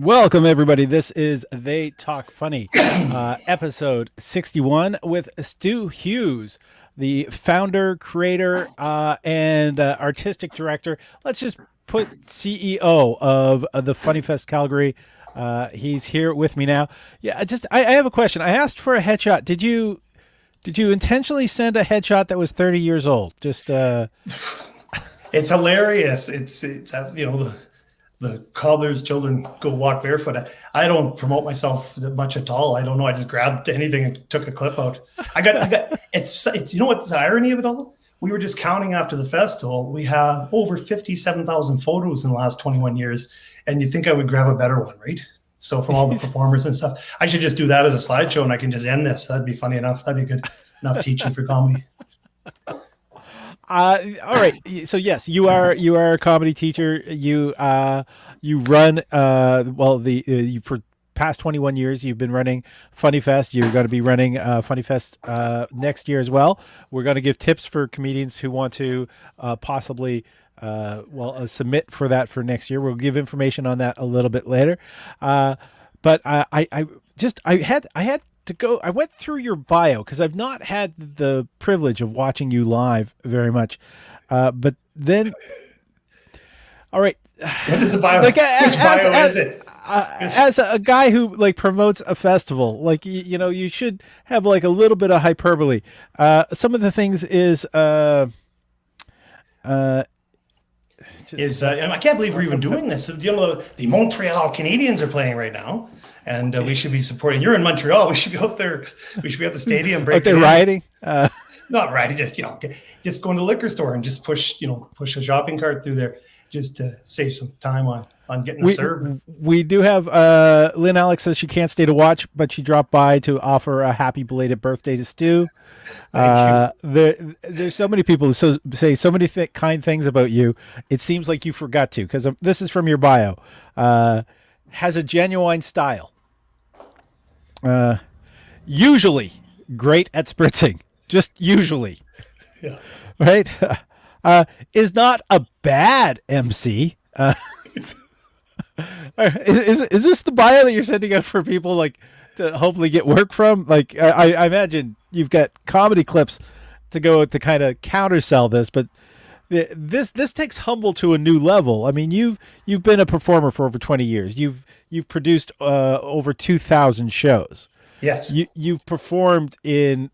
Welcome, everybody. This is They Talk Funny, episode 61 with Stu Hughes, the founder, creator, and artistic director. Let's just put CEO of the FunnyFest Calgary. He's here with me now. Yeah, I have a question. I asked for a headshot. Did you intentionally send a headshot that was 30 years old? It's hilarious. It's the cobbler's children go walk barefoot. I don't promote myself much at all. I don't know. I just grabbed anything and took a clip out. I got it's you know what's the irony of it all? We were just counting after the festival. We have over 57,000 photos in the last 21 years. And you think I would grab a better one, right? So from all the performers and stuff, I should just do that as a slideshow and I can just end this. That'd be funny enough. That'd be good enough teaching for comedy. All right. So yes, you are a comedy teacher. You run for past 21 years you've been running FunnyFest. You're going to be running FunnyFest next year as well. We're going to give tips for comedians who want to possibly submit for that for next year. We'll give information on that a little bit later. But I had to go. I went through your bio because I've not had the privilege of watching you live very much. But then, all right. What is the bio? Which bio is it? As a guy who promotes a festival, you should have a little bit of hyperbole. Some of the things is I can't believe we're even doing this. The Montreal Canadiens are playing right now, and we should be supporting. You're in Montreal. We should be out there. We should be at the stadium. Out there rioting? Not rioting. Just going to the liquor store and just push a shopping cart through there, just to save some time on getting served. We do have Lynn Alex says she can't stay to watch, but she dropped by to offer a happy belated birthday to Stu. There's so many people who say so many kind things about you. It seems like you forgot to, because this is from your bio. Has a genuine style. Usually great at spritzing. Just usually. Yeah. Right? Is not a bad MC. Is this the bio that you're sending out for people to hopefully get work from? I imagine you've got comedy clips to go to kind of countersell this, but this takes humble to a new level. I mean, you've been a performer for over 20 years. You've produced over 2,000 shows. Yes. You've performed in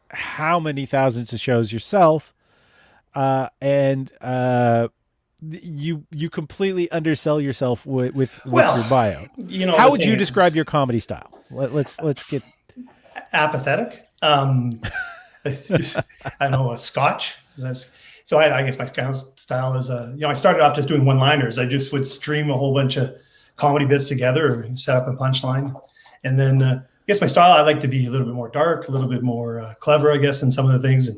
how many thousands of shows yourself, and you completely undersell yourself with your bio. How would you describe your comedy style? Let's get apathetic. I know, a Scotch. So I guess my style is I started off just doing one-liners. I just would stream a whole bunch of comedy bits together, or set up a punchline, and then I guess my style, I like to be a little bit more dark, a little bit more clever, I guess, in some of the things.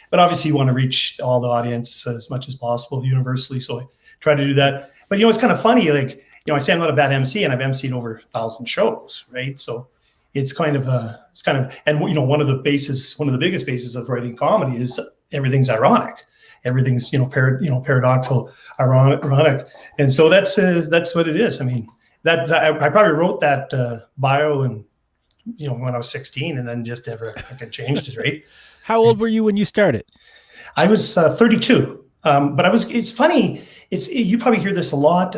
But obviously you want to reach all the audience as much as possible universally. So I try to do that. But, it's kind of funny. I say I'm not a bad MC, and I've MC'd over 1,000 shows, right? So it's kind of, and one of the biggest bases of writing comedy is everything's ironic. Everything's, paradoxical, ironic. And so that's what it is. I mean, I probably wrote that bio and, when I was 16, and then just never changed it, right? How old were you when you started? I was 32. But it's funny. You probably hear this a lot.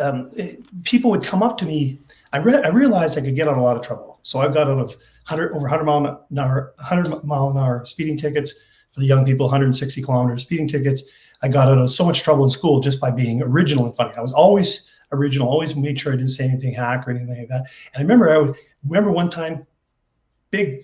People would come up to me. I realized I could get out of a lot of trouble. So I got out of 100 mile an hour speeding tickets for the young people, 160 kilometer speeding tickets. I got out of so much trouble in school just by being original and funny. I was always original, always made sure I didn't say anything hack or anything like that. And I remember one time, big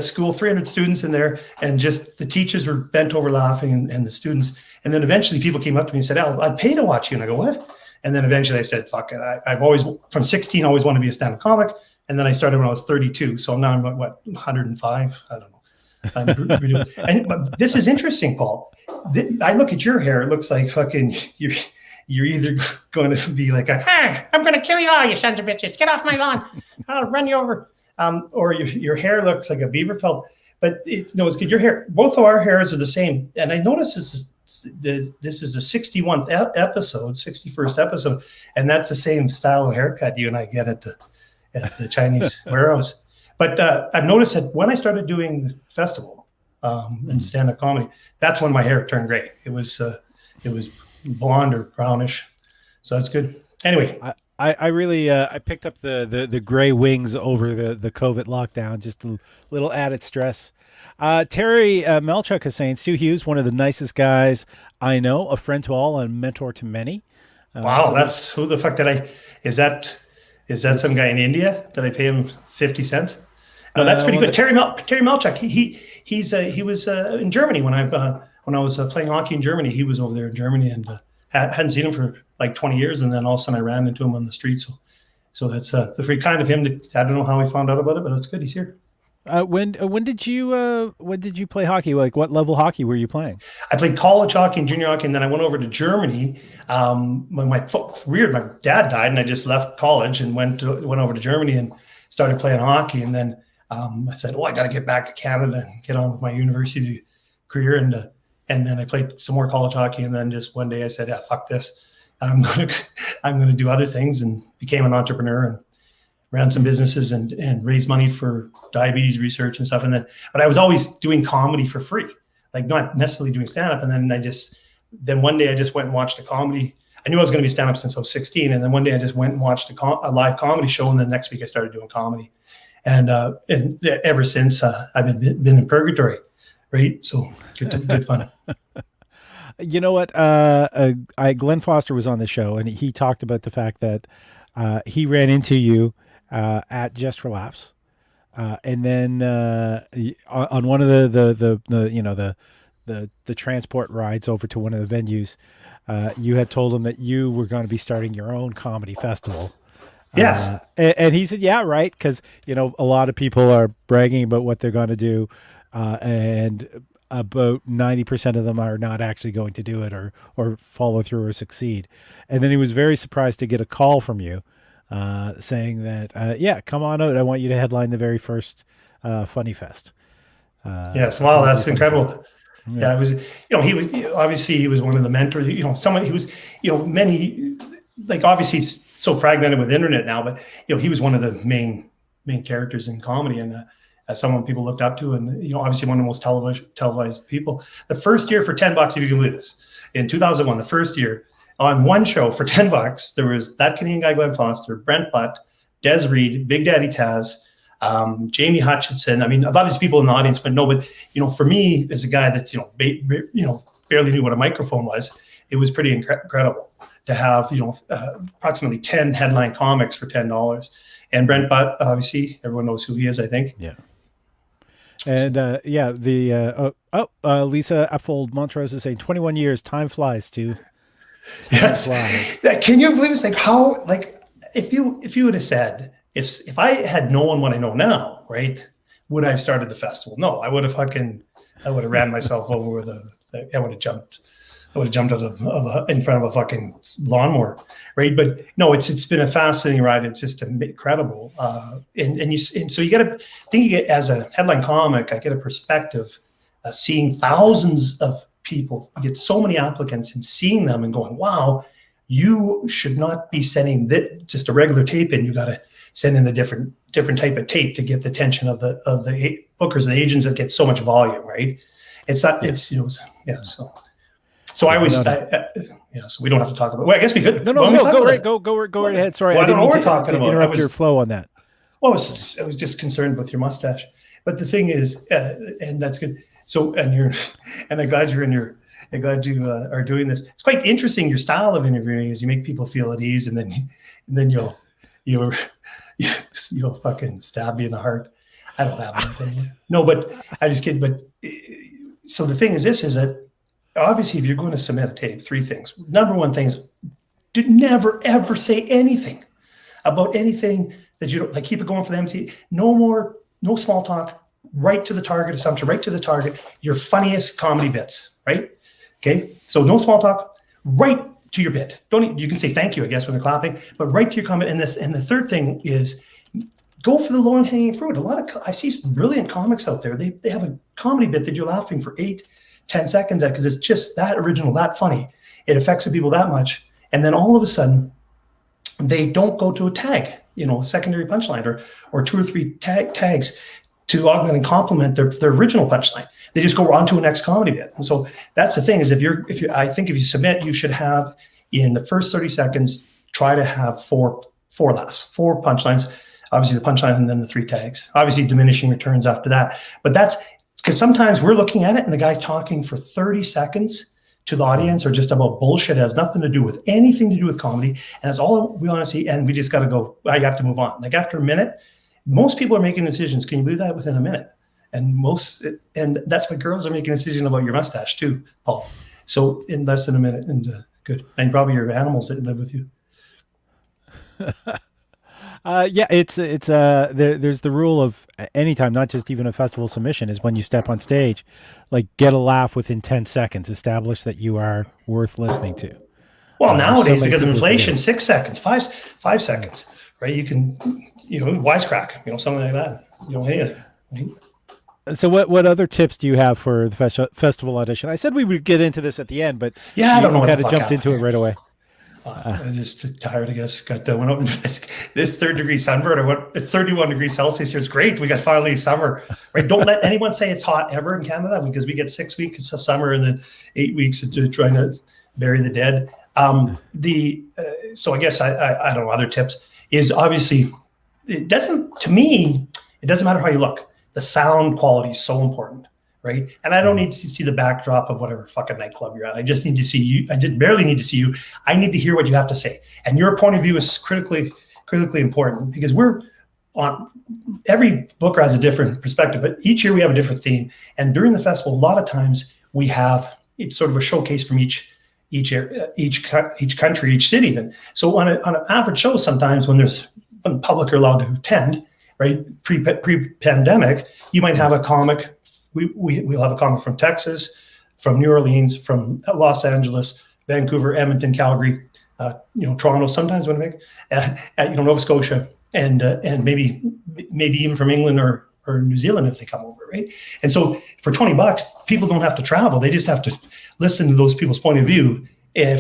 school, 300 students in there, and just the teachers were bent over laughing, and the students. And then eventually people came up to me and said, I'd pay to watch you. And I go, what? And then eventually I said, fuck it. I've always, from 16, always wanted to be a stand-up comic. And then I started when I was 32. So now I'm 105? I don't know. But this is interesting, Paul. I look at your hair. It looks like fucking you're either going to be like I'm going to kill you all, you sons of bitches. Get off my lawn. I'll run you over. Or your hair looks like a beaver pelt. But it's good. Your hair, both of our hairs are the same. And I noticed this is this is the 61st episode, 61st episode, and that's the same style of haircut you and I get at the Chinese warehouse. But I've noticed that when I started doing the festival and stand-up comedy, that's when my hair turned gray. It was blonde or brownish, so that's good. Anyway, I really I picked up the gray wings over the COVID lockdown, just a little added stress. Terry Melchuk is saying Stu Hughes, one of the nicest guys I know, a friend to all and a mentor to many. Wow, that's who the fuck did I? Is that some guy in India? Did I pay him 50 cents? No, that's pretty good. Terry Melchuk. He was in Germany when I was playing hockey in Germany. He was over there in Germany, and hadn't seen him for like 20 years. And then all of a sudden I ran into him on the street. So that's very kind of him. I don't know how he found out about it, but that's good. He's here. When did you play hockey? Like what level hockey were you playing? I played college hockey and junior hockey, and then I went over to Germany. When my dad died, and I just left college and went over to Germany and started playing hockey. And then I said, I got to get back to Canada and get on with my university career. And then I played some more college hockey. And then just one day I said, fuck this. I'm going to do other things, and became an entrepreneur and ran some businesses and raised money for diabetes research and stuff. But I was always doing comedy for free, like not necessarily doing stand-up. And then one day I just went and watched a comedy. I knew I was going to be stand-up since I was 16. And then one day I just went and watched a live comedy show. And then next week I started doing comedy. And ever since I've been in purgatory, right? So good fun. You know what? Glenn Foster was on the show, and he talked about the fact that he ran into you at Just for Laughs, and then on one of the transport rides over to one of the venues, you had told him that you were going to be starting your own comedy festival. Yes, and he said, "Yeah, right," because a lot of people are bragging about what they're going to do, and about 90% of them are not actually going to do it or follow through or succeed. And then he was very surprised to get a call from you saying that, come on out. I want you to headline the very first FunnyFest. Yes. Wow. That's incredible. Yeah. It was, he was one of the mentors, someone he was, many, like obviously he's so fragmented with internet now, but he was one of the main characters in comedy, and as someone people looked up to, and obviously one of the most televised people. The first year for $10, if you can believe this, in 2001, the first year on one show for $10, there was that Canadian guy Glenn Foster, Brent Butt, Des Reed, Big Daddy Taz, Jamie Hutchinson. I mean, a lot of these people in the audience, but for me as a guy that's barely knew what a microphone was, it was pretty incredible to have approximately 10 headline comics for $10. And Brent Butt, obviously, everyone knows who he is, I think. Yeah. And Lisa Apfold Montrose is saying 21 years, time flies, Stu. Yes. Can you believe it's like how, like, if you would have said, if I had known what I know now, right, would I have started the festival? No, I would have ran myself over with I would have jumped out in front of a fucking lawnmower, right? But no, it's been a fascinating ride. It's just incredible. So you got to think, as a headline comic, I get a perspective, seeing thousands of people, get so many applicants, and seeing them and going, wow, you should not be sending just a regular tape in. You got to send in a different type of tape to get the attention of the bookers, the agents that get so much volume, right? It's not. It's So I always, so we don't have to talk about. Well, I guess we could. No, go right ahead. Sorry, well, I don't know what we're talking about. Interrupt your flow on that. Well, I was just concerned with your mustache, but the thing is, and that's good. So, and I'm glad you are doing this. It's quite interesting. Your style of interviewing is you make people feel at ease, and then you'll fucking stab me in the heart. I don't have anything. No, but I just kidding. But so the thing is that. Obviously, if you're going to submit a tape, three things. Number one thing is, never, ever say anything about anything that you don't like. Keep it going for the MC. No small talk. Right to the target assumption. Right to the target. Your funniest comedy bits. Right. Okay. So no small talk. Right to your bit. You can say thank you, I guess, when they're clapping, but right to your comment. And the third thing is, go for the low hanging fruit. I see brilliant comics out there. They have a comedy bit that you're laughing for 8, 10 seconds at, because it's just that original, that funny. It affects the people that much. And then all of a sudden, they don't go to a tag, secondary punchline or 2 or 3 tags to augment and complement their original punchline. They just go on to a next comedy bit. And so that's the thing is I think if you submit, you should have in the first 30 seconds, try to have four laughs, 4 punchlines, obviously the punchline and then the 3 tags, obviously diminishing returns after that. But that's because sometimes we're looking at it and the guy's talking for 30 seconds to the audience or just about bullshit. It has nothing to do with anything to do with comedy. And that's all we want to see. And we just got to go, I have to move on. Like after a minute, most people are making decisions. Can you believe that within a minute? And that's why girls are making a decision about your mustache too, Paul. So in less than a minute, and good. And probably your animals that live with you. Yeah, it's there's the rule of anytime, not just even a festival submission, is when you step on stage, like get a laugh within 10 seconds, establish that you are worth listening to. Well, nowadays, because of inflation, 6 seconds, 5 seconds, right? You can, wisecrack, something like that, anything. Right? So what other tips do you have for the festival audition? I said we would get into this at the end, but I don't know what kind of jumped into it right away. I'm just tired, I guess. Went up this 3rd-degree sunburn. It's 31 degrees Celsius here. It's great. We got finally summer, right? Don't let anyone say it's hot ever in Canada because we get 6 weeks of summer and then 8 weeks of trying to bury the dead. So I guess I don't know. Other tips is obviously it doesn't matter how you look. The sound quality is so important, right? And I don't need to see the backdrop of whatever fucking nightclub you're at. I just need to see you. I just barely need to see you. I need to hear what you have to say. And your point of view is critically important because every booker has a different perspective, but each year we have a different theme. And during the festival, a lot of times it's sort of a showcase from each country, each city even. So on an average show, sometimes when public are allowed to attend, right, pre-pandemic, you might have a comic. We'll have a comic from Texas, from New Orleans, from Los Angeles, Vancouver, Edmonton, Calgary, Toronto, sometimes Winnipeg, Nova Scotia, and maybe even from England or New Zealand if they come over, right? And so for $20, people don't have to travel. They just have to listen to those people's point of view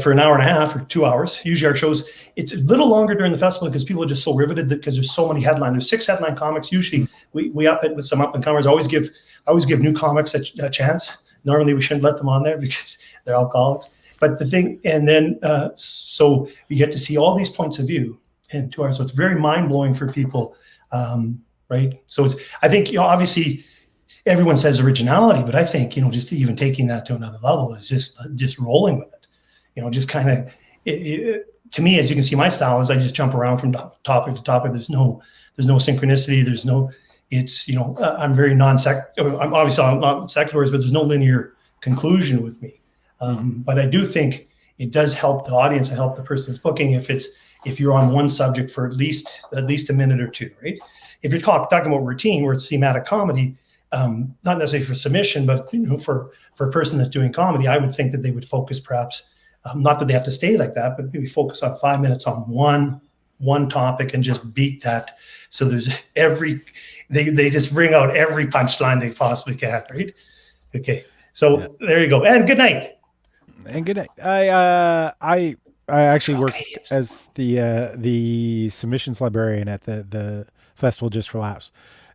for an hour and a half or 2 hours. Usually our shows, it's a little longer during the festival because people are just so riveted because there's so many headlines. There's 6 headline comics. Usually we up it with some up and comers. I always give new comics a chance. Normally we shouldn't let them on there because they're alcoholics. But the thing, and then so we get to see all these points of view in 2 hours. So it's very mind blowing for people, right? So I think obviously everyone says originality, but I think just even taking that to another level is just rolling with it. Just kind of, to me, as you can see, my style is I just jump around from topic to topic. There's no syncrenicity. I'm very non-secular. I'm obviously not seculars, but there's no linear conclusion with me. But I do think it does help the audience and help the person that's booking if you're on one subject for at least a minute or two, right? If you're talking about routine where it's thematic comedy, not necessarily for submission, but for a person that's doing comedy, I would think that they would focus perhaps. Not that they have to stay like that, but maybe focus on 5 minutes on one topic and just beat that. So there's they just bring out every punchline they possibly can, right? Okay, so There you go. And good night. And good night. I actually work as the submissions librarian at the festival Just for Laughs,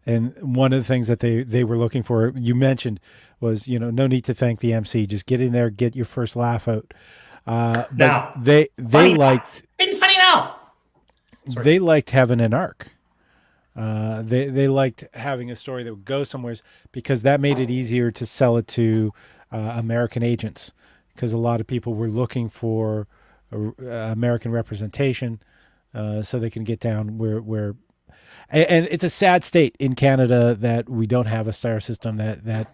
and one of the things that they were looking for, you mentioned, was no need to thank the MC, just get in there, get your first laugh out. Now they liked being funny now. Sorry. They liked having an arc. They liked having a story that would go somewhere because that made it easier to sell it to American agents, because a lot of people were looking for American representation, so they can get down where. And it's a sad state in Canada that we don't have a star system that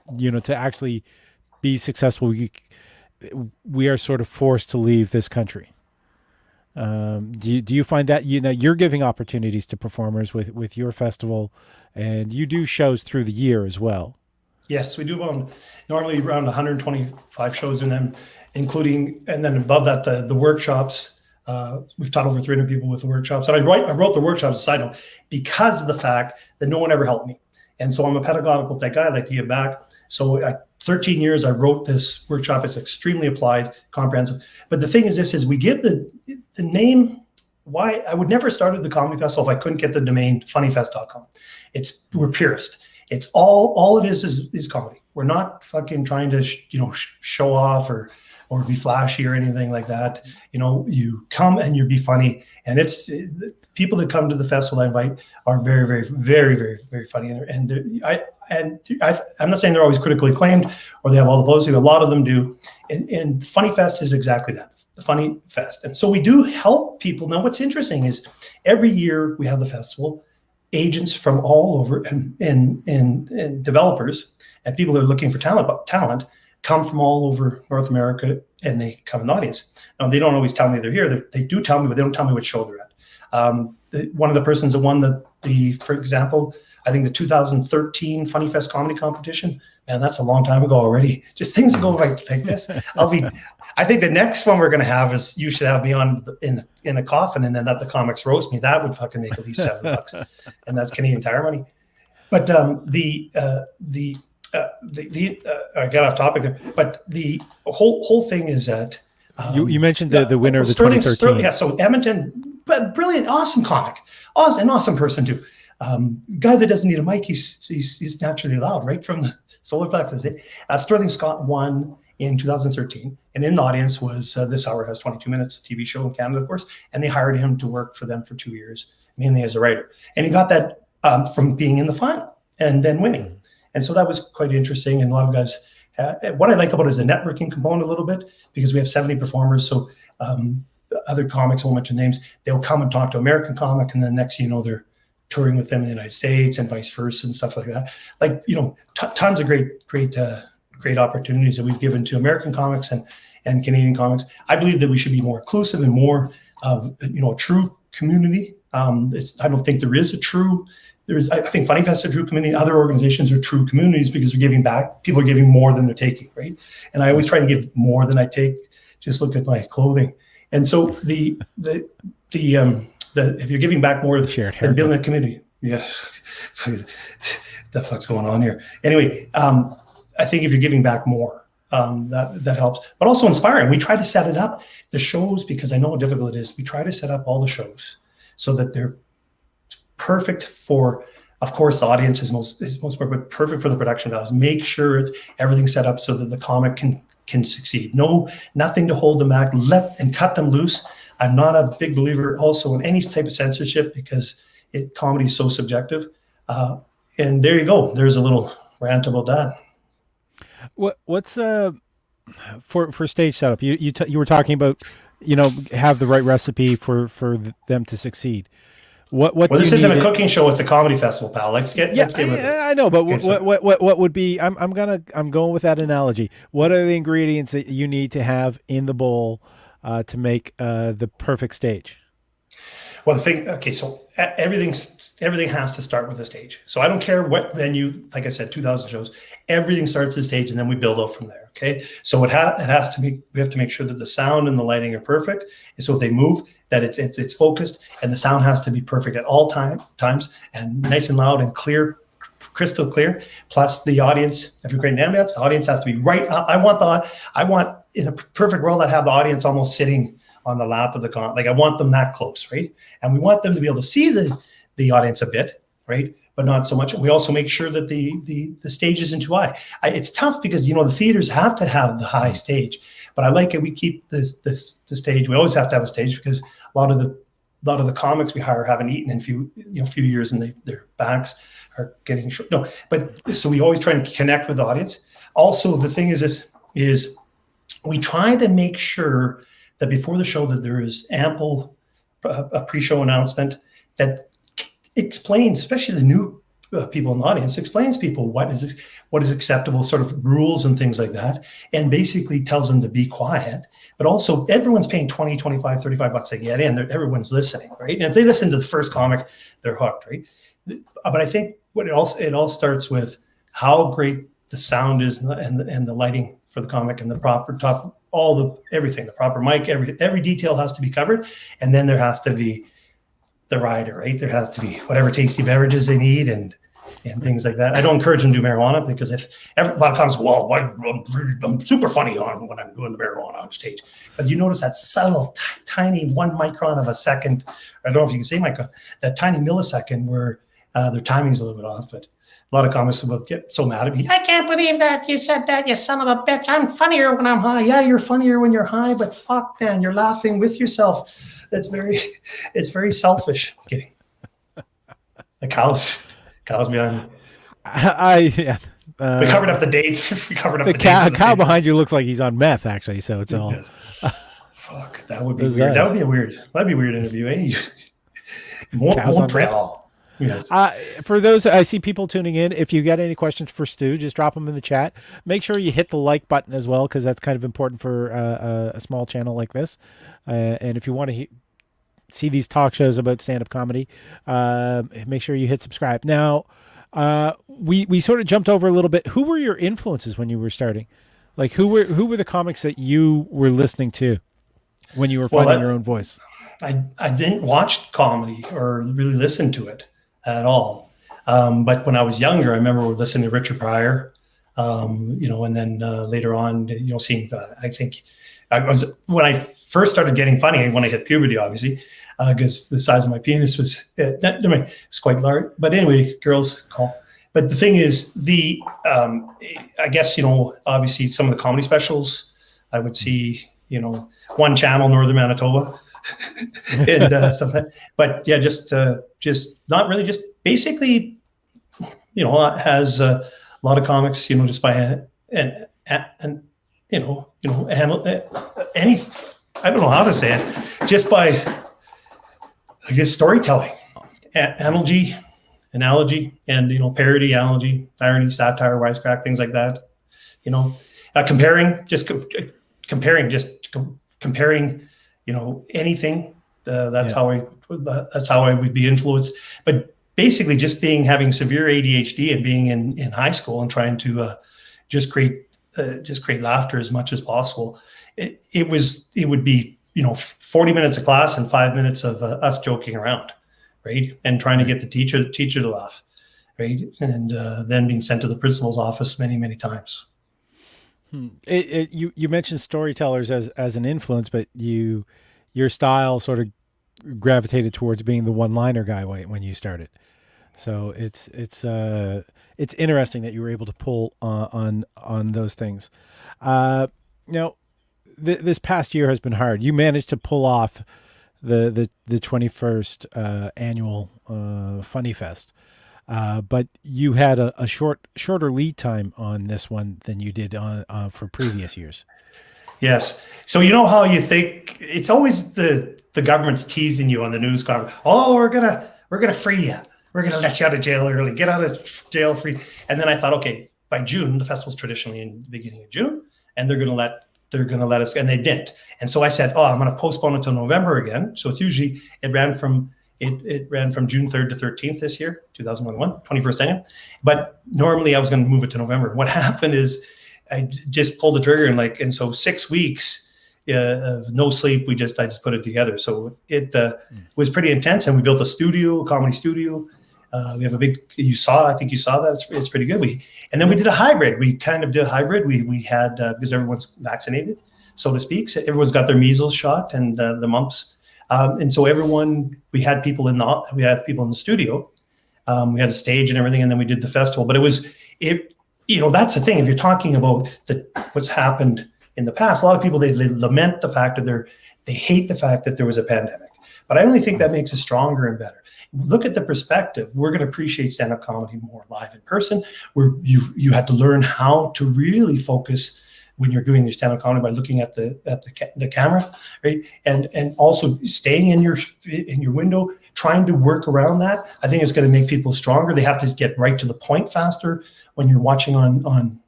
to actually be successful. We are sort of forced to leave this country. Do you find that you're giving opportunities to performers with your festival, and you do shows through the year as well? Yes, we do normally around 125 shows, and then above that the workshops. We've taught over 300 people with the workshops, and I wrote the workshops, side note, because of the fact that no one ever helped me, and so I'm a pedagogical type guy. I like to give back. So 13 years I wrote this workshop. It's extremely applied, comprehensive. But the thing is this, is we give the name, why I would never started the comedy festival if I couldn't get the domain funnyfest.com. We're purist. It's all it is comedy. We're not fucking trying to show off or be flashy or anything like that. You come and you be funny, and it's people that come to the festival I invite are very, very, very, very, very funny. And I'm not saying they're always critically acclaimed or they have all the publicity. A lot of them do. And Funny Fest is exactly that, the Funny Fest. And so we do help people. Now, what's interesting is every year we have the festival, agents from all over and developers and people that are looking for talent come from all over North America, and they come in the audience. Now, they don't always tell me they're here. They do tell me, but they don't tell me what show they're at. One of the persons that won for example, I think the 2013 Funny Fest comedy competition, man, that's a long time ago already. Just things that go like this. I think the next one we're going to have is you should have me on in a coffin and then let the comics roast me. That would fucking make at least $7, and that's Canadian Tire money. But I got off topic there. But the whole thing is that you mentioned the winner of the 2013. Yeah, so Edmonton, but brilliant, awesome comic, awesome person too. Guy that doesn't need a mic, he's naturally loud, right from the solar plexus. Sterling Scott won in 2013, and in the audience was This Hour Has 22 Minutes, a TV show in Canada, of course, and they hired him to work for them for 2 years, mainly as a writer. And he got that from being in the final and then winning. And so that was quite interesting. And a lot of guys, what I like about it is the networking component a little bit, because we have 70 performers. So other comics, I won't mention names, they'll come and talk to American comic, and then next thing you know, they're touring with them in the United States and vice versa and stuff like that. Like, tons of great opportunities that we've given to American comics and Canadian comics. I believe that we should be more inclusive and more of a true community. I don't think there is a true. I think Funny Fest is a true community. Other organizations are true communities because they're giving back. People are giving more than they're taking, right? And I always try to give more than I take. Just look at my clothing. And so the if you're giving back more than building a community, yeah, what the fuck's going on here? Anyway, I think if you're giving back more, that helps. But also inspiring. We try to set it up, the shows, because I know how difficult it is. We try to set up all the shows so that they're perfect for, of course, the audience is most important, but perfect for the production values. Make sure everything's set up so that the comic can succeed. Nothing to hold them back. Let and cut them loose. I'm not a big believer also in any type of censorship, because comedy is so subjective. And there you go. There's a little rant about that. What's for stage setup? You were talking about have the right recipe for them to succeed. What this isn't a cooking show; it's a comedy festival, pal. Let's get with it. I know, but what would be? I'm going with that analogy. What are the ingredients that you need to have in the bowl to make the perfect stage? Well, so everything has to start with a stage. So I don't care what venue, like I said, 2,000 shows, everything starts at the stage and then we build up from there. Okay. So we have to make sure that the sound and the lighting are perfect. And so if they move, that it's focused, and the sound has to be perfect at all times and nice and loud and clear, crystal clear. Plus the audience, if you're creating ambience, the audience has to be right. I want in a perfect world, I'd have the audience almost sitting on the lap of the con. Like I want them that close, right? And we want them to be able to see the audience a bit, right? But not so much. We also make sure that the stage isn't too high. It's tough because the theaters have to have the high stage, but I like it. We keep the stage. We always have to have a stage because a lot of the comics we hire haven't eaten in few years, and their backs are getting short. No, but so we always try and connect with the audience. Also, the thing is we try to make sure that before the show that there is ample a pre-show announcement that explains, especially the new people in the audience, explains people what is acceptable, sort of rules and things like that, and basically tells them to be quiet. But also everyone's paying 20, 25, 35 bucks to get in. Everyone's listening, right? And if they listen to the first comic, they're hooked, right? But I think it all starts with how great the sound is and the lighting for the comic and the proper top, everything, the proper mic, every detail has to be covered. And then there has to be the rider, right? There has to be whatever tasty beverages they need and and things like that. I don't encourage them to do marijuana because a lot of comics go, well, I'm super funny when I'm doing the marijuana on stage. But you notice that subtle, tiny 1 micron of a second, I don't know if you can say micron, that tiny millisecond where their timing's a little bit off. But a lot of comics will get so mad at me. I can't believe that you said that, you son of a bitch. I'm funnier when I'm high. Yeah, you're funnier when you're high, but fuck, man, you're laughing with yourself. It's very selfish. I'm kidding. The cows behind me. Yeah. We covered up the dates. We covered up the dates. Cow behind you looks like he's on meth, actually. So it's all. Fuck, that would be weird. That would be a weird. That'd be a weird interview, eh? Montreal. Yes. For those, I see people tuning in. If you got any questions for Stu, just drop them in the chat. Make sure you hit the like button as well, because that's kind of important for a small channel like this. And if you want to see these talk shows about stand-up comedy, make sure you hit subscribe. Now, we sort of jumped over a little bit. Who were your influences when you were starting? Like, who were the comics that you were listening to when you were finding your own voice? I didn't watch comedy or really listen to it at all. But when I was younger, I remember listening to Richard Pryor, and then later on, seeing I think when I first started getting funny, when I hit puberty, obviously, because the size of my penis was quite large. But anyway, girls call. But the thing is, I guess, obviously some of the comedy specials, I would see, One Channel, Northern Manitoba, and stuff like that. But yeah, just not really, just basically, has a lot of comics, just by and any, I don't know how to say it, just by, I guess, storytelling, analogy, and parody, analogy, irony, satire, wisecrack, things like that. Comparing, anything. That's how I would be influenced. But basically, just having severe ADHD and being in high school and trying to just create laughter as much as possible. It would be 40 minutes of class and 5 minutes of us joking around, right, and trying to get the teacher to laugh, right, and then being sent to the principal's office many times. You mentioned storytellers as an influence, but your style sort of gravitated towards being the one-liner guy when you started. So it's interesting that you were able to pull on those things. Now, this past year has been hard. You managed to pull off the 21st annual FunnyFest. But you had a shorter lead time on this one than you did for previous years. Yes. So how you think it's always the government's teasing you on the news conference. Oh, we're gonna free you. We're gonna let you out of jail early. Get out of jail free. And then I thought, okay, by June, the festival's traditionally in the beginning of June, and they're gonna let us, and they didn't. And so I said, oh, I'm gonna postpone it until November again. So it's usually it ran from June 3rd to 13th this year, 2021, 21st annual. But normally I was going to move it to November. What happened is I just pulled the trigger and so 6 weeks of no sleep. I just put it together. So it was pretty intense, and we built a comedy studio. We have a big, I think you saw that. It's pretty good. And then we did a hybrid. We kind of did a hybrid. We had, because everyone's vaccinated, so to speak. So everyone's got their measles shot and the mumps. And so we had people in the studio, we had a stage and everything, and then we did the festival. But that's the thing. If you're talking about what's happened in the past, a lot of people, they lament the fact that they hate the fact that there was a pandemic. But I only think that makes us stronger and better. Look at the perspective. We're going to appreciate stand-up comedy more live in person, where you had to learn how to really focus when you're doing your stand-up comedy by looking at the camera, right? And also staying in your window, trying to work around that. I think it's going to make people stronger. They have to get right to the point faster when you're watching on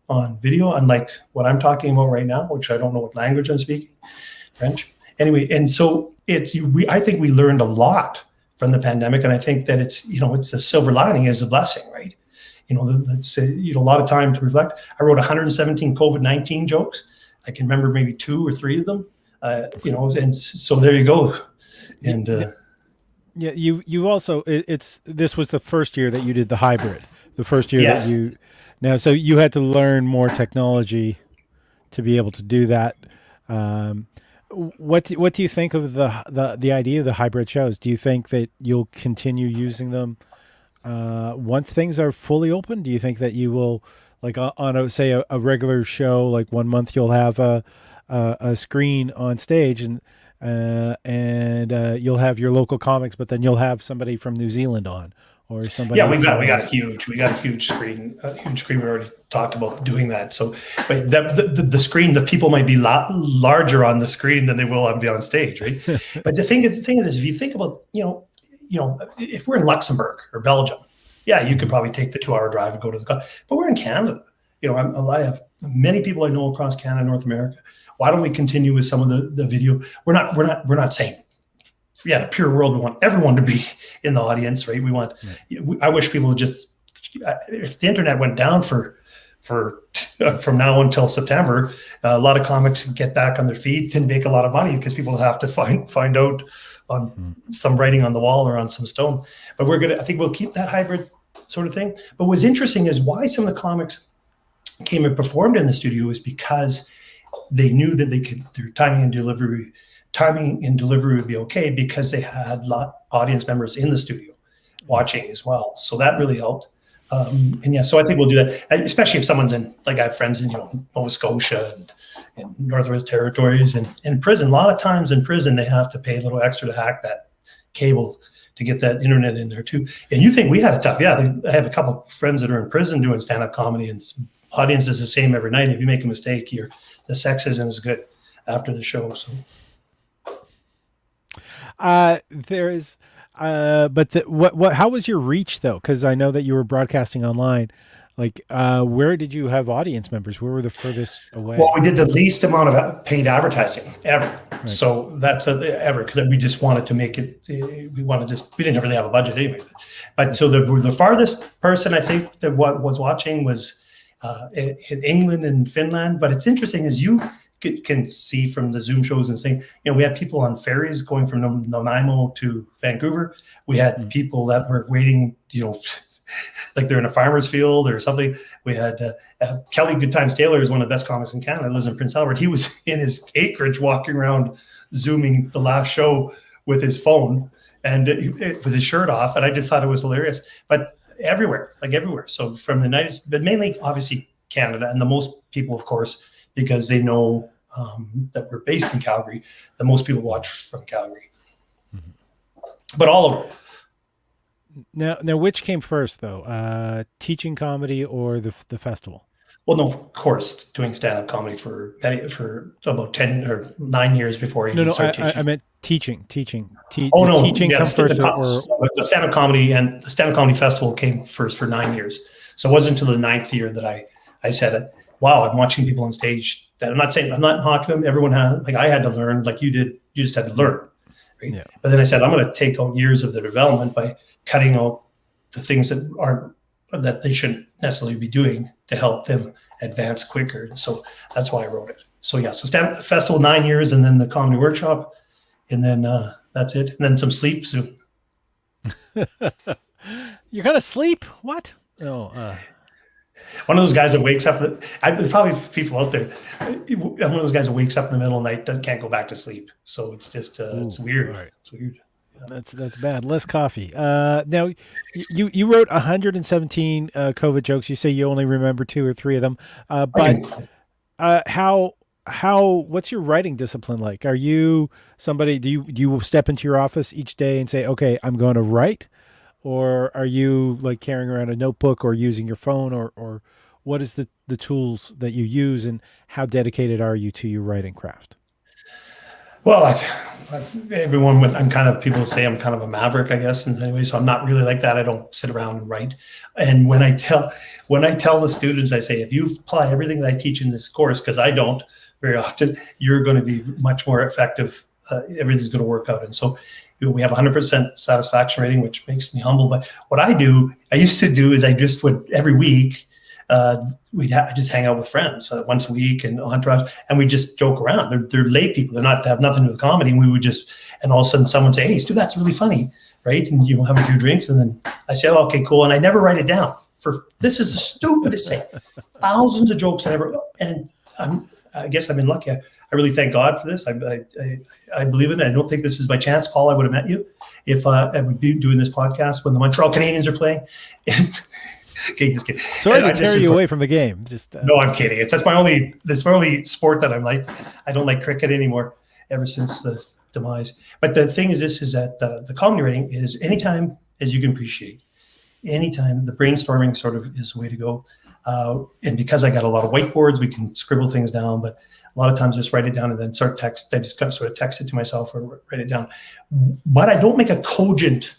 video, unlike what I'm talking about right now, which I don't know what language I'm speaking, French. Anyway, and so I think we learned a lot from the pandemic, and I think that it's a silver lining is a blessing, right? Let's say, a lot of time to reflect. I wrote 117 COVID-19 jokes. I can remember maybe 2 or 3 of them, and so there you go. And yeah, you also, this was the first year that you did the hybrid. the first year that Yes. you now. So you had to learn more technology to be able to do that. Um, what do you think of the idea of the hybrid shows? Do you think that you'll continue using them once things are fully open? Do you think that you will, like on a say a regular show, like one month you'll have a screen on stage and you'll have your local comics, but then you'll have somebody from New Zealand on or somebody Yeah, from we got a huge screen. A huge screen. We already talked about doing that. So, but the screen, the people might be larger on the screen than they will be on stage, right? But the thing is, if you think about, if we're in Luxembourg or Belgium, yeah, you could probably take the 2-hour drive and go to but we're in Canada. I have many people I know across Canada, North America. Why don't we continue with some of the video? We're not saying, in a pure world, we want everyone to be in the audience, right? I wish people would just, if the internet went down for from now until September, a lot of comics get back on their feet and make a lot of money because people have to find out on some writing on the wall or on some stone. But I think we'll keep that hybrid sort of thing. But what's interesting is why some of the comics came and performed in the studio is because they knew that their timing and delivery would be okay because they had audience members in the studio watching as well. So that really helped. So I think we'll do that, especially if someone's in, like I have friends in, Nova Scotia and Northwest Territories and in prison. A lot of times in prison, they have to pay a little extra to hack that cable to get that internet in there too. And you think we had it tough. Yeah, I have a couple of friends that are in prison doing stand-up comedy, and audience is the same every night. If you make a mistake, the sex isn't as good after the show. So there is, but how was your reach though? Because I know that you were broadcasting online. Like, where did you have audience members? Where were the furthest away? Well, we did the least amount of paid advertising ever. Right. So that's ever, because we just wanted to make it. We didn't really have a budget anyway. But so the farthest person I think that was watching was in England and Finland. But it's interesting as you can see from the Zoom shows and saying, we had people on ferries going from Nanaimo to Vancouver. We had people that were waiting, like they're in a farmer's field or something. We had Kelly Good Times Taylor is one of the best comics in Canada, lives in Prince Albert. He was in his acreage walking around Zooming the last show with his phone and with his shirt off. And I just thought it was hilarious. But everywhere. So from the United States, but mainly obviously Canada, and the most people, of course, because they know that we're based in Calgary, the most people watch from Calgary. But all over. Now, which came first, though? Teaching comedy or the festival? Well, no, of course, doing stand-up comedy for about 10 or 9 years before you started teaching. I meant teaching. Teaching come first, the stand-up comedy and the stand-up comedy festival came first for 9 years. So it wasn't until the 9th year that I said it. Wow, I'm watching people on stage that I'm not knocking them. Everyone I had to learn like you did. You just had to learn. Right? Yeah. But then I said, I'm going to take out years of their development by cutting out the things that they shouldn't necessarily be doing to help them advance quicker. And so that's why I wrote it. So yeah, so stand-up festival 9 years, and then the comedy workshop, and then that's it. And then some sleep soon. You're going to sleep? What? Oh, one of those guys that wakes up. There's probably people out there. I'm one of those guys that wakes up in the middle of the night, can't go back to sleep. So it's just it's weird. Right. It's weird. Yeah. That's bad. Less coffee. Now, you wrote 117 COVID jokes. You say you only remember 2 or 3 of them. But what's your writing discipline like? Are you somebody? Do you step into your office each day and say, okay, I'm going to write? Or are you like carrying around a notebook or using your phone, or what is the tools that you use, and how dedicated are you to your writing craft? Well, people say I'm kind of a maverick, I guess. And anyway, so I'm not really like that. I don't sit around and write. And when I tell the students, I say, if you apply everything that I teach in this course, because I don't very often, you're going to be much more effective. Everything's going to work out. And so we have 100% satisfaction rating, which makes me humble. But what I used to do is I just would every week, I just hang out with friends once a week and entourage, and we just joke around. They're lay people. They have nothing to do with comedy. And we would and all of a sudden someone say, hey, Stu, that's really funny. Right. And have a few drinks. And then I say, oh, okay, cool. And I never write it down. this is the stupidest thing. Thousands of jokes and I guess I've been lucky. I really thank God for this. I believe in it. I don't think this is by chance, Paul. I would have met you if I would be doing this podcast when the Montreal Canadiens are playing. Okay, just kidding. Sorry to tear you away from the game. No, I'm kidding. That's my only sport that I'm like. I don't like cricket anymore ever since the demise. But the thing is that the comedy writing is anytime, as you can appreciate, anytime the brainstorming sort of is the way to go. And because I got a lot of whiteboards, we can scribble things down, but a lot of times just write it down and then I just kind of sort of text it to myself or write it down. But I don't make a cogent,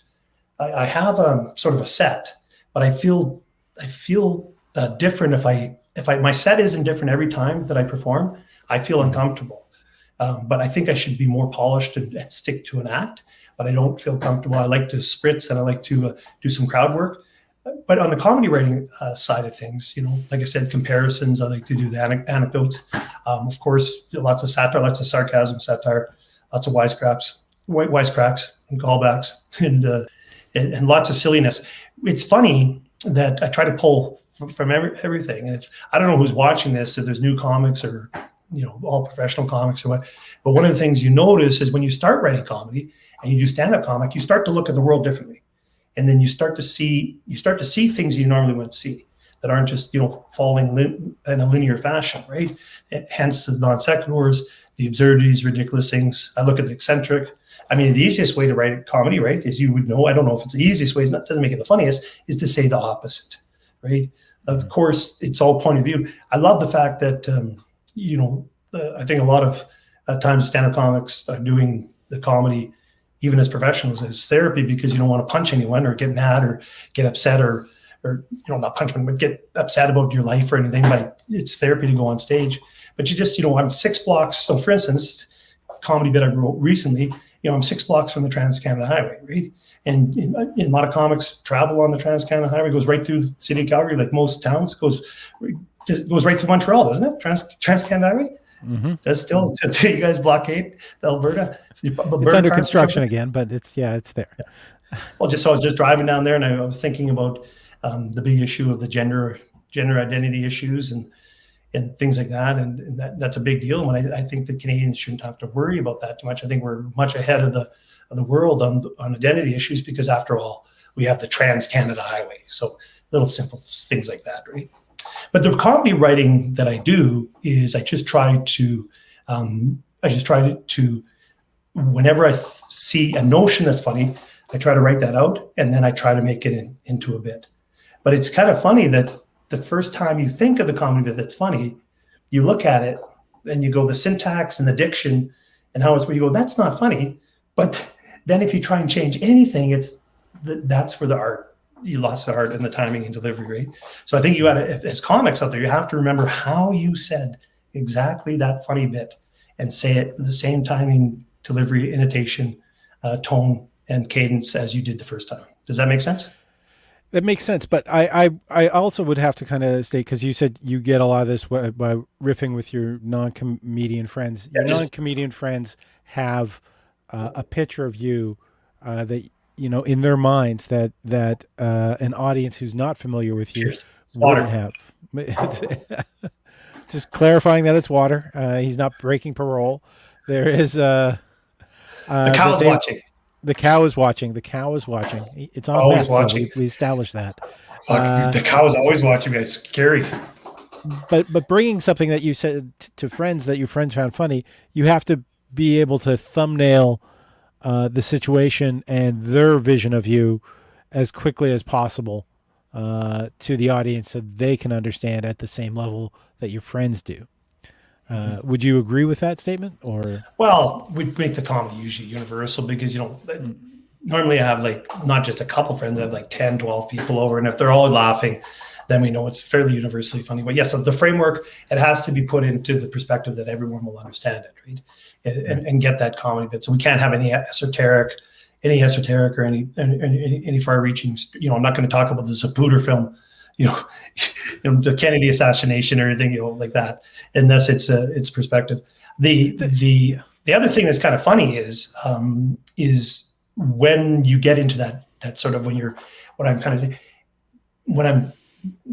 I have sort of a set, but I feel different if my set isn't different every time that I perform. I feel uncomfortable. But I think I should be more polished and stick to an act, but I don't feel comfortable. I like to spritz and I like to do some crowd work. But on the comedy writing side of things, like I said, comparisons, I like to do the anecdotes. Of course, lots of satire, lots of sarcasm, satire, lots of wisecracks and callbacks and lots of silliness. It's funny that I try to pull from everything. And I don't know who's watching this, if there's new comics or all professional comics or what. But one of the things you notice is when you start writing comedy and you do stand-up comic, you start to look at the world differently. And then you start to see things you normally wouldn't see that aren't just, falling in a linear fashion, right? And hence the non sequiturs, the absurdities, ridiculous things. I look at the eccentric. I mean, the easiest way to write comedy, right, as you would know, I don't know if it's the easiest way, it doesn't make it the funniest, is to say the opposite, right? Of course, it's all point of view. I love the fact that, I think a lot of times stand-up comics are doing the comedy, even as professionals, as therapy, because you don't want to punch anyone or get mad or get upset or not punch them, but get upset about your life or anything. But it's therapy to go on stage. But you just, I'm 6 blocks. So for instance, comedy bit I wrote recently, I'm 6 blocks from the Trans-Canada Highway, right? And a lot of comics travel on the Trans-Canada Highway, goes right through the city of Calgary, like most towns, goes right through Montreal, doesn't it? Trans-Canada Highway? Mm-hmm. That's still, until you guys blockade Alberta. It's under construction again, but it's there. Yeah. Well, I was just driving down there and I was thinking about the big issue of the gender identity issues and things like that. And that's a big deal. And I think the Canadians shouldn't have to worry about that too much. I think we're much ahead of the world on identity issues because after all, we have the Trans-Canada Highway. So little simple things like that, right? But the comedy writing that I do is I just try to whenever I see a notion that's funny, I try to write that out and then I try to make it into a bit. But it's kind of funny that the first time you think of the comedy bit that's funny, you look at it and you go, the syntax and the diction and how it's where you go, that's not funny. But then if you try and change anything, that's where the art, you lost the art and the timing and delivery, right? So I think you got to, as comics out there, you have to remember how you said exactly that funny bit and say it with the same timing, delivery, intonation, tone, and cadence as you did the first time. Does that make sense? That makes sense. But I also would have to kind of state, because you said you get a lot of this by riffing with your non-comedian friends. Your non-comedian friends have a picture of you that, in their minds that an audience who's not familiar with you wouldn't have. Just clarifying that it's water. He's not breaking parole. There is the cow is watching. The cow is watching. The cow is watching. It's on always meth, watching. We established that. The cow is always watching. It's scary. But bringing something that you said to friends that your friends found funny, you have to be able to thumbnail the situation and their vision of you as quickly as possible to the audience so they can understand at the same level that your friends do. Would you agree with that statement? Or well, we make the comedy usually universal because normally I have not just a couple friends, I have 10, 12 people over, and if they're all laughing, then we know it's fairly universally funny. But yes, so the framework, it has to be put into the perspective that everyone will understand it, right? And get that comedy bit. So we can't have any esoteric or any far-reaching. I'm not going to talk about the Zapruder film, the Kennedy assassination or anything, like that, unless it's perspective. The other thing that's kind of funny is when you get into that sort of when I'm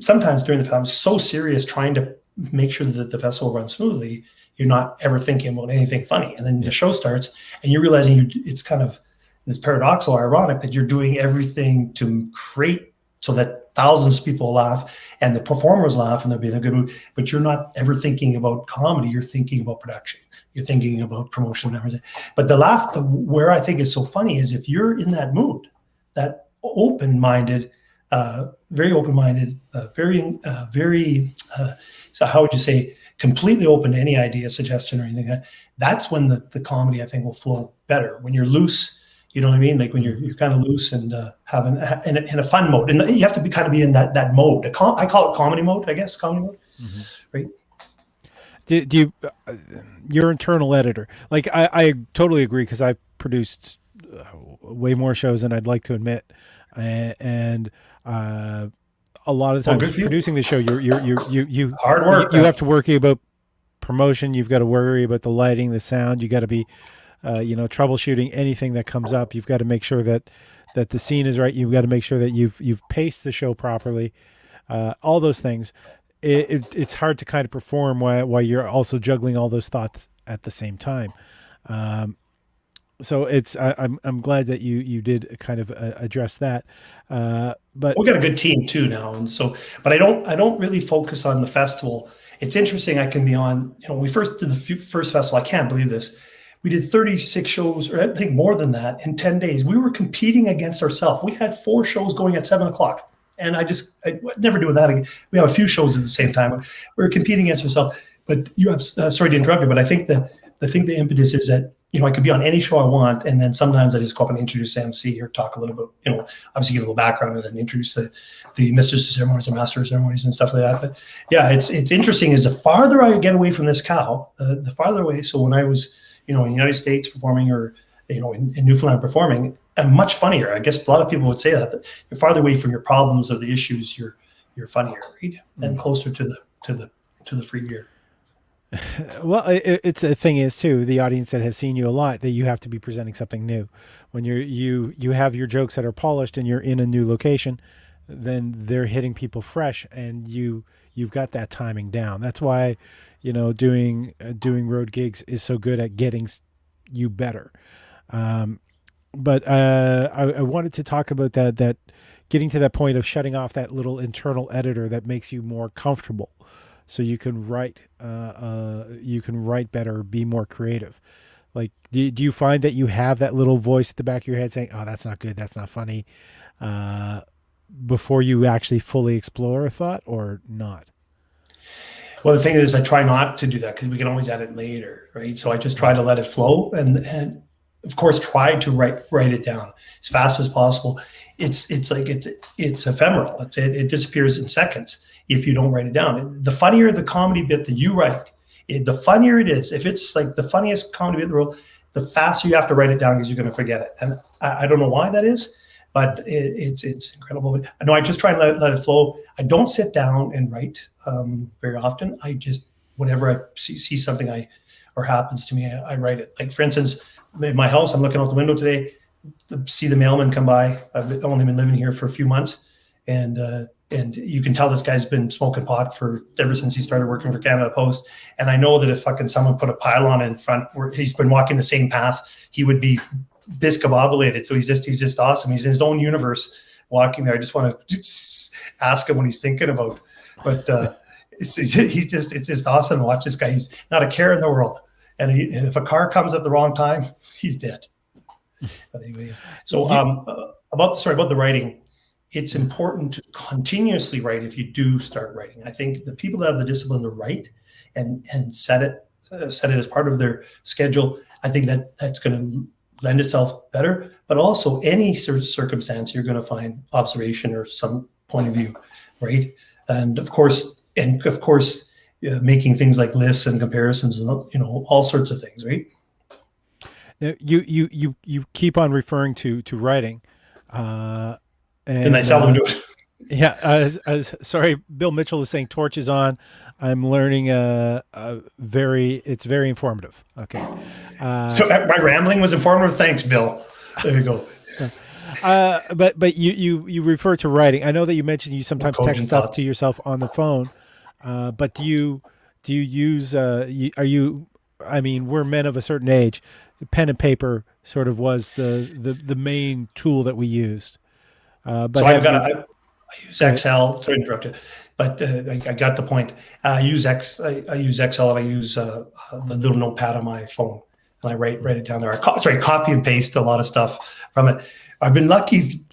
sometimes during the festival, I'm so serious trying to make sure that the festival runs smoothly. You're not ever thinking about anything funny. And then the show starts and you're realizing it's kind of this paradoxical, ironic that you're doing everything to create so that thousands of people laugh and the performers laugh and they'll be in a good mood, but you're not ever thinking about comedy. You're thinking about production. You're thinking about promotion and everything. But where I think is so funny is if you're in that mood, that open-minded, very open-minded, so how would you say, completely open to any idea, suggestion, or anything. That's when the comedy, I think, will flow better. When you're loose, you know what I mean? Like when you're kind of loose and having in a fun mode, and you have to be in that mode. I call it comedy mode, I guess, comedy mode, right? Do you your internal editor? Like I totally agree because I've produced way more shows than I'd like to admit, and a lot of the times producing the show, you hard work. You have to worry about promotion. You've got to worry about the lighting, the sound. You got to be, troubleshooting anything that comes up. You've got to make sure that the scene is right. You've got to make sure that you've paced the show properly. All those things. It's hard to kind of perform while you're also juggling all those thoughts at the same time. So I'm glad that you did kind of address that. But we got a good team too now, and so, but I don't really focus on the festival. It's interesting. I can be on. When we first did the first festival, I can't believe this. We did 36 shows, or I think more than that, in 10 days. We were competing against ourselves. We had 4 shows going at 7:00. And I never doing that again. We have a few shows at the same time. We're competing against ourselves. But you have, sorry to interrupt you, but I think the impetus is that, I could be on any show I want. And then sometimes I just go up and introduce Emcee or talk a little bit, obviously give a little background and then introduce the misters of ceremonies and master of ceremonies and stuff like that. But yeah, it's interesting is the farther I get away from this cow, the farther away. So when I was, in the United States performing or, in Newfoundland performing, and much funnier. I guess a lot of people would say that you're farther away from your problems or the issues. You're funnier, right? And closer to the free beer. Well, it's a thing is too. The audience that has seen you a lot, that you have to be presenting something new. When you have your jokes that are polished and you're in a new location, then they're hitting people fresh, and you've got that timing down. That's why, doing road gigs is so good at getting you better. But I wanted to talk about that getting to that point of shutting off that little internal editor that makes you more comfortable, so you can write better, be more creative. Like, do you find that you have that little voice at the back of your head saying, "Oh, that's not good, that's not funny," before you actually fully explore a thought, or not? Well, the thing is, I try not to do that because we can always add it later, right? So I just try to let it flow and of course, try to write it down as fast as possible. It's ephemeral. It disappears in seconds if you don't write it down. The funnier the comedy bit that you write, the funnier it is. If it's like the funniest comedy bit in the world, the faster you have to write it down because you're going to forget it. And I don't know why that is, but it's incredible. No, I just try and let it flow. I don't sit down and write very often. I just, whenever I see something or happens to me, I write it. Like, for instance, in my house, I'm looking out the window today, see the mailman come by. I've only been living here for a few months, and you can tell this guy's been smoking pot ever since he started working for Canada Post. And I know that if fucking someone put a pylon in front where he's been walking the same path, he would be discombobulated. So he's just awesome. He's in his own universe walking there. I just want to ask him what he's thinking about. But it's just awesome to watch this guy. He's not a care in the world. And if a car comes at the wrong time, he's dead. But anyway, so about the writing, it's important to continuously write if you do start writing. I think the people that have the discipline to write and set it as part of their schedule, I think that's going to lend itself better. But also, any sort of circumstance, you're going to find observation or some point of view, right? And of course. Making things like lists and comparisons, all sorts of things, right? You keep on referring to writing, and I seldom do it. Yeah, sorry, Bill Mitchell is saying torch is on. I'm learning it's very informative. Okay. So my rambling was informative. Thanks, Bill. There you go. But you refer to writing. I know that you mentioned you sometimes text Cogent stuff thoughts. to yourself on the phone. But do you use are you I mean, we're men of a certain age. Pen and paper sort of was the main tool that we used. But So I've have got you I use go ahead. Excel. Sorry to interrupt you, but I got the point. I use Excel, and I use the little notepad on my phone, and I write it down there. Copy and paste a lot of stuff from it. I've been lucky.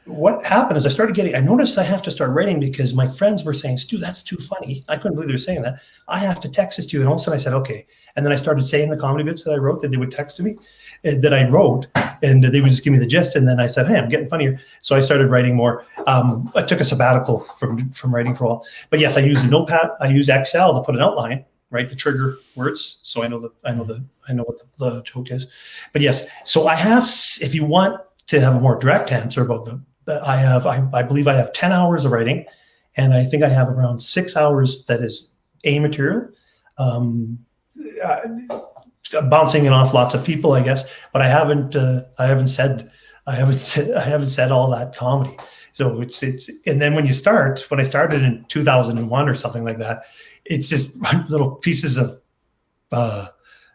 What happened is I noticed I have to start writing because my friends were saying, Stu, that's too funny. I couldn't believe they were saying that. I have to text this to you. And all of a sudden I said, okay. And then I started saying the comedy bits that I wrote that they would text to me, that I wrote, and they would just give me the gist. And then I said, hey, I'm getting funnier. So I started writing more. I took a sabbatical from writing for a while. But yes, I use the notepad. I use Excel to put an outline, right? The trigger words. So I know what the joke is. But yes, so I have, if you want to have a more direct answer about I believe I have 10 hours of writing, and I think I have around 6 hours that is A material, uh, bouncing it off lots of people, I guess, but I haven't said all that comedy. So and then when I started in 2001 or something like that, it's just little pieces of,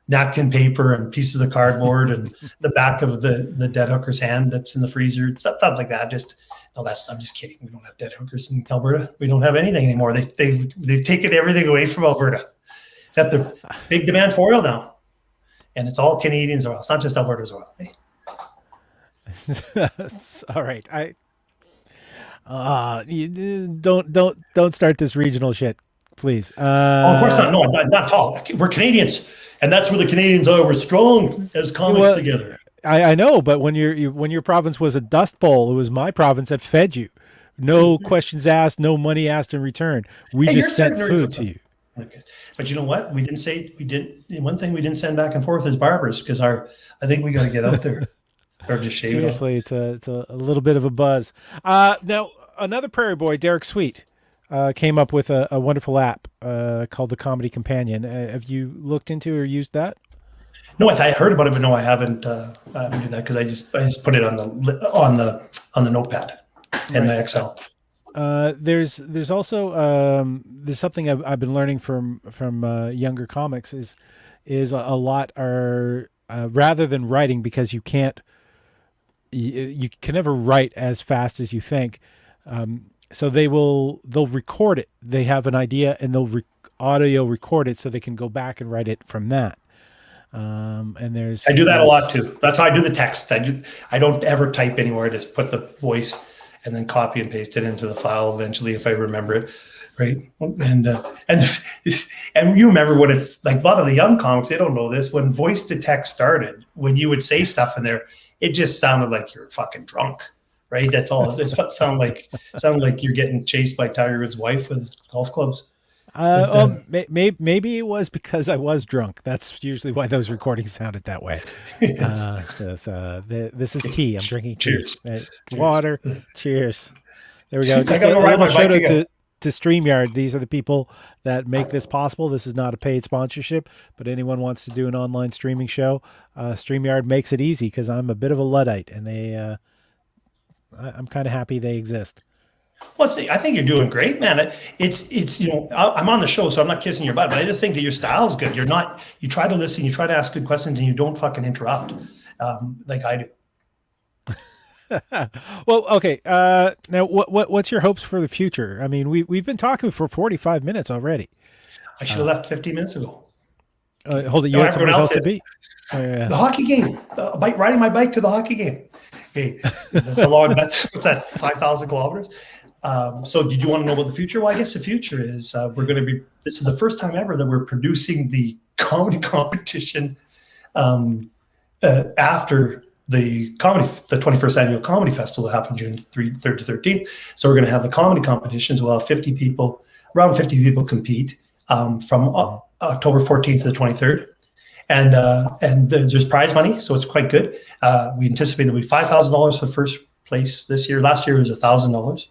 napkin paper and pieces of cardboard and the back of the dead hooker's hand that's in the freezer, stuff like that. I'm just kidding. We don't have dead hookers in Alberta. We don't have anything anymore. They've taken everything away from Alberta, except the big demand for oil now, and it's all Canadians oil. It's not just Alberta's oil. All right. Don't start this regional shit, please. Oh, of course not. No, not at all. We're Canadians, and that's where the Canadians are. We're strong as comics Well, together. I know, but when when your province was a dust bowl, it was my province that fed you. No questions asked, no money asked in return. We Hey, you're just sent starting to food to you. okay. But you know what? One thing we didn't send back and forth is barbers, because I think we got to get out there or just shave it off. Seriously, it's a little bit of a buzz. Now another Prairie boy, Derek Sweet, came up with a wonderful app called the Comedy Companion. Have you looked into or used that? No, I heard about it, but no, I haven't. I haven't do that because I just put it on the notepad and Right. the Excel. There's also there's something I've been learning from younger comics is a lot are rather than writing, because you can never write as fast as you think. So they'll record it. They have an idea and they'll audio record it so they can go back and write it from that. And I do that a lot there's too. That's how I do the text. I don't ever type anywhere. I just put the voice and then copy and paste it into the file eventually if I remember it, right? And you remember what it, like, a lot of the young comics, they don't know this. When voice to text started, when you would say stuff in there, it just sounded like you're fucking drunk, right? That's all. It sounded like you're getting chased by Tiger Woods' wife with golf clubs. But maybe it was because I was drunk. That's usually why those recordings sounded that way. yes. This is tea. I'm drinking tea. Cheers. Cheers. Water. Cheers. There we go. I Just gotta go a ride little my shout bike out again. to StreamYard. These are the people that make this possible. This is not a paid sponsorship, but anyone wants to do an online streaming show, StreamYard makes it easy because I'm a bit of a Luddite, and I'm kind of happy they exist. Well, I think you're doing great, man. It's I'm on the show, so I'm not kissing your butt, but I just think that your style is good. You try to listen, you try to ask good questions, and you don't fucking interrupt, like I do. Well, okay. Now, what's your hopes for the future? I mean, we've been talking for 45 minutes already. I should have left 15 minutes ago. Hold it. You No, had somewhere everyone else else to did. be. Yeah. The hockey game, riding my bike to the hockey game. Hey, that's a long. What's that? 5,000 kilometers. So, did you want to know about the future? Well, I guess the future is we're going to be. This is the first time ever that we're producing the comedy competition after the 21st annual comedy festival that happened June 3rd to 13th. So we're going to have the comedy competitions. We'll have around 50 people compete from October 14th to the 23rd. And there's prize money, so it's quite good. We anticipate there'll be $5,000 for first place this year. Last year it was $1,000.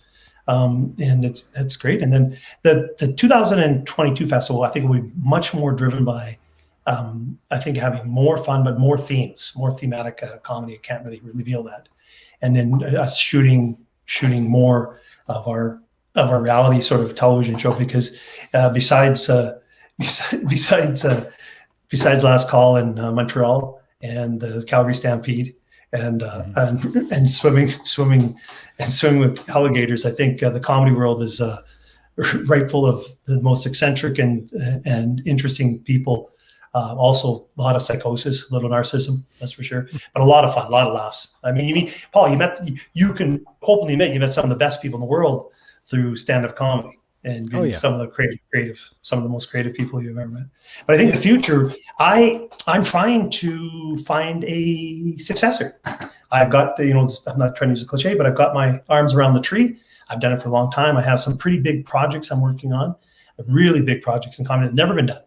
And it's great. And then the 2022 festival, I think, will be much more driven by, I think, having more fun, but more themes, more thematic comedy. I can't really reveal that. and then us shooting more of our reality sort of television show, because besides Last Call in Montreal and the Calgary Stampede and swimming with alligators, I think the comedy world is right full of the most eccentric and interesting people. Also, a lot of psychosis, a little narcissism, that's for sure, but a lot of fun, a lot of laughs. I mean, Paul, you can openly admit you met some of the best people in the world through stand-up comedy, and some of the creative, some of the most creative people you've ever met. But I think the future, I'm trying to find a successor. I've got, I'm not trying to use a cliche, but I've got my arms around the tree. I've done it for a long time. I have some pretty big projects I'm working on, really big projects in comedy that never been done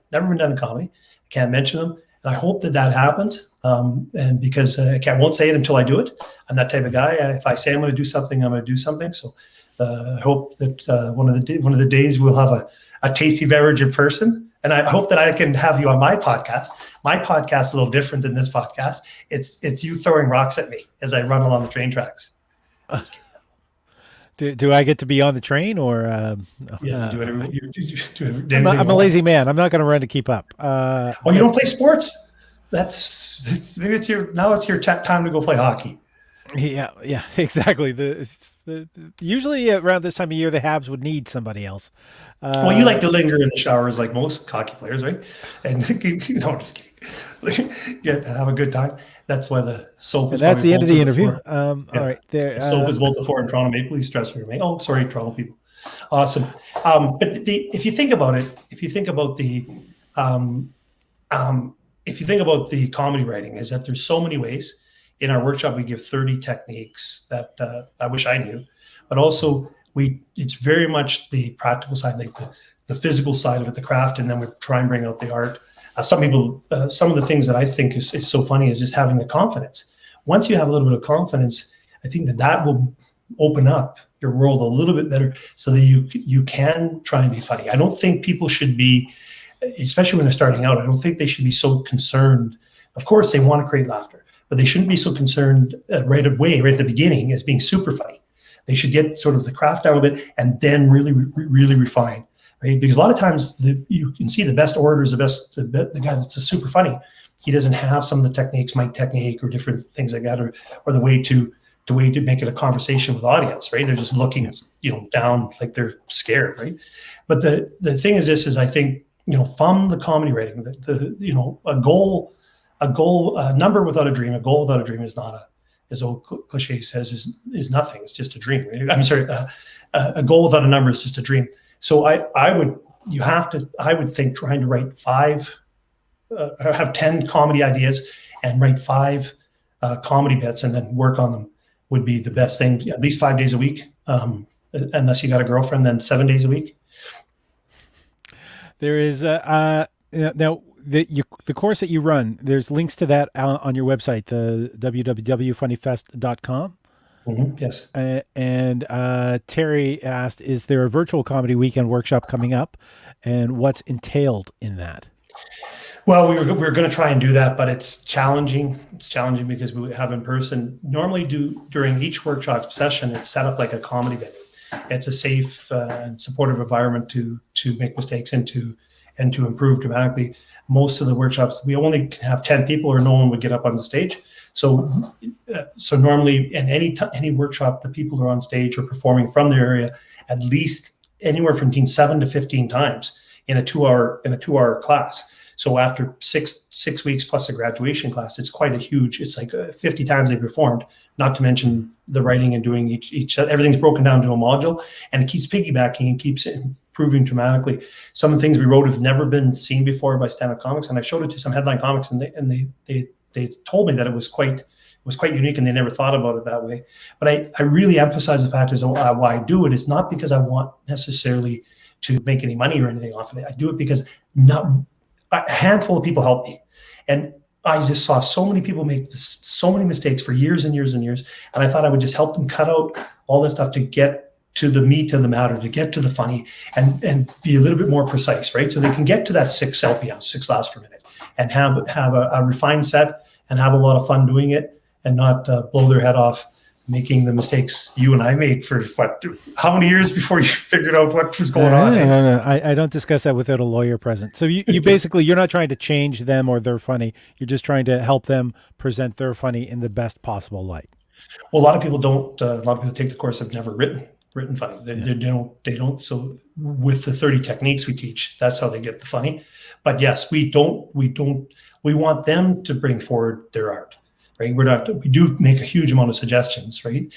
in comedy. I can't mention them. And I hope that happens. And because I won't say it until I do it. I'm that type of guy. If I say I'm going to do something, I'm going to do something. So I hope that one of the days we'll have a tasty beverage in person. And I hope that I can have you on my podcast. My podcast is a little different than this podcast. It's you throwing rocks at me as I run along the train tracks. Do I get to be on the train, or? Do whatever. I'm a lazy man. I'm not going to run to keep up. You don't play sports? Maybe it's your time to go play hockey. Yeah, exactly. Usually around this time of year, the Habs would need somebody else. You like to linger in the showers like most hockey players, right? And no, I'm just kidding. Have a good time. That's why the soap is. That's the end of the interview. All right, the soap is bolted for in Toronto Maple Leafs dressing room. Right? Oh, sorry, Toronto people. Awesome. But if you think about it, if you think about the comedy writing, is that there's so many ways. In our workshop, we give 30 techniques that I wish I knew, but also it's very much the practical side, like the physical side of it, the craft, and then we try and bring out the art. Some of the things that I think is so funny is just having the confidence. Once you have a little bit of confidence, I think that will open up your world a little bit better, so that you can try and be funny. I don't think people should be, especially when they're starting out, I don't think they should be so concerned. Of course, they want to create laughter, but they shouldn't be so concerned right at the beginning as being super funny. They should get sort of the craft out of it and then really, really refine, right? Because a lot of times you can see the best orators, the guy that's super funny, he doesn't have some of the techniques, mic technique or different things like that, or the way to make it a conversation with audience, right? They're just looking, down like they're scared, right? But the thing is this, is I think, from the comedy writing, a number without a dream, a goal without a dream is not as old cliche says, is nothing. It's just a dream. Right? I'm sorry, a goal without a number is just a dream. So I would think trying to write have 10 comedy ideas and write 5 comedy bits and then work on them would be the best thing. At least 5 days a week, unless you got a girlfriend, then 7 days a week. There is now the course that you run. There's links to that on your website, the www.funnyfest.com. Mm-hmm, yes. And Terry asked, is there a virtual comedy weekend workshop coming up, and what's entailed in that? Well, we're going to try and do that, but it's challenging. It's challenging because we have in person. Normally, during each workshop session, it's set up like a comedy venue. It's a safe and supportive environment to make mistakes and to improve dramatically. Most of the workshops, we only have 10 people, or no one would get up on the stage. So normally in any workshop, the people who are on stage are performing from their area at least anywhere from 7 to 15 times in a 2-hour class. So after six weeks plus a graduation class, it's quite a huge. It's like 50 times they performed. Not to mention the writing and doing each. Everything's broken down to a module, and it keeps piggybacking and keeps improving dramatically. Some of the things we wrote have never been seen before by stand-up comics, and I showed it to some headline comics, and they told me that it was quite unique, and they never thought about it that way. But I really emphasize the fact is why I do it is not because I want necessarily to make any money or anything off of it. I do it because a handful of people help me, and I just saw so many people make so many mistakes for years and years and years, and I thought I would just help them cut out all this stuff to get to the meat of the matter, to get to the funny, and be a little bit more precise, right? So they can get to that 6 LPM, 6 laughs per minute, and have a refined set and have a lot of fun doing it, and not blow their head off making the mistakes you and I made for how many years before you figured out what was going on? No. I don't discuss that without a lawyer present. So you basically, you're not trying to change them or their funny. You're just trying to help them present their funny in the best possible light. Well, a lot of people don't. A lot of people take the course have never written funny. They don't. So with the 30 techniques we teach, that's how they get the funny. But yes, we want them to bring forward their art, right? We do make a huge amount of suggestions, right?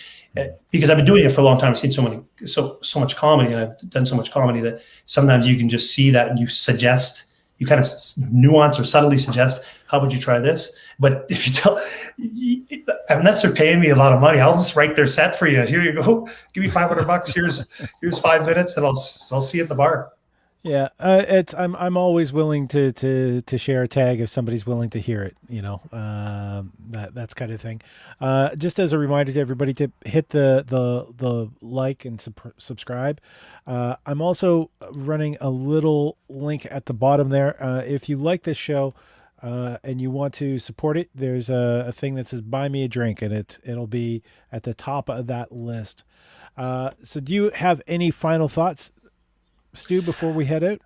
Because I've been doing it for a long time. I've seen so much comedy, and I've done so much comedy that sometimes you can just see that and you suggest, you kind of nuance or subtly suggest, how would you try this? But if you tell, unless they're paying me a lot of money, I'll just write their set for you. Here you go. Give me $500. Here's 5 minutes, and I'll see you at the bar. Yeah, I'm always willing to share a tag if somebody's willing to hear it. That's kind of thing. Just as a reminder to everybody to hit the like and subscribe. I'm also running a little link at the bottom there. If you like this show and you want to support it, there's a thing that says "Buy me a drink," and it'll be at the top of that list. So, do you have any final thoughts, Stu, before we head out?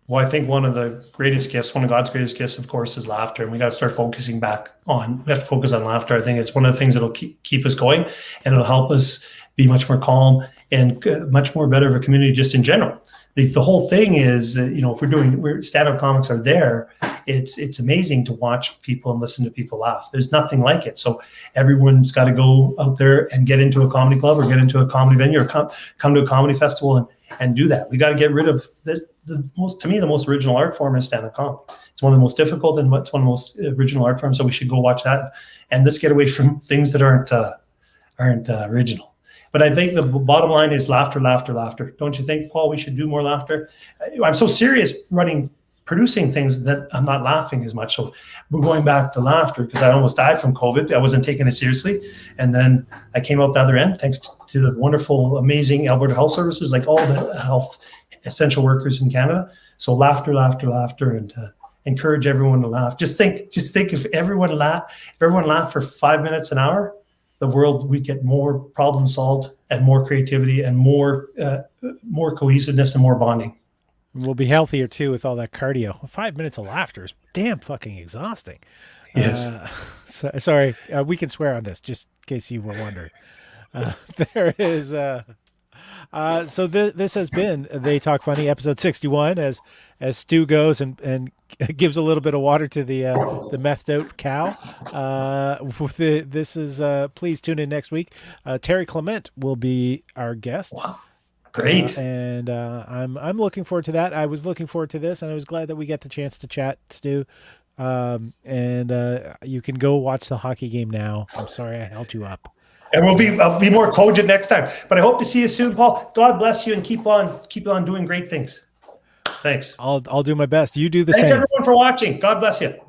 Well, I think one of God's greatest gifts, of course, is laughter. And we got to start focusing back on, we have to focus on laughter. I think it's one of the things that'll keep us going, and it'll help us be much more calm and much more better of a community just in general. The whole thing is, if stand-up comics are there, it's amazing to watch people and listen to people laugh. There's nothing like it. So everyone's got to go out there and get into a comedy club or get into a comedy venue or come to a comedy festival and do that. We got to get rid of this. The most original art form is stand-up comedy. It's one of the most difficult, and it's one of the most original art forms. So we should go watch that, and let's get away from things that aren't original. But I think the bottom line is laughter, laughter, laughter. Don't you think, Paul? We should do more laughter. I'm so serious producing things that I'm not laughing as much. So we're going back to laughter, because I almost died from COVID. I wasn't taking it seriously. And then I came out the other end, thanks to the wonderful, amazing Alberta Health Services, like all the health essential workers in Canada. So laughter, laughter, laughter, and encourage everyone to laugh. Just think if everyone laughed for 5 minutes an hour, the world, we get more problem solved and more creativity and more cohesiveness and more bonding. We'll be healthier too with all that cardio. 5 minutes of laughter is damn fucking exhausting. Yes. Sorry, we can swear on this, just in case you were wondering. There is. So this has been They Talk Funny, episode 61. As Stu goes and gives a little bit of water to the methed out cow. Please tune in next week. Terry Clement will be our guest. Wow. Great. And I'm looking forward to that. I was looking forward to this, and I was glad that we got the chance to chat, Stu. And you can go watch the hockey game now. I'm sorry I held you up. And I'll be more cogent next time. But I hope to see you soon, Paul. God bless you, and keep on doing great things. Thanks. I'll do my best. You do the same. Thanks everyone for watching. God bless you.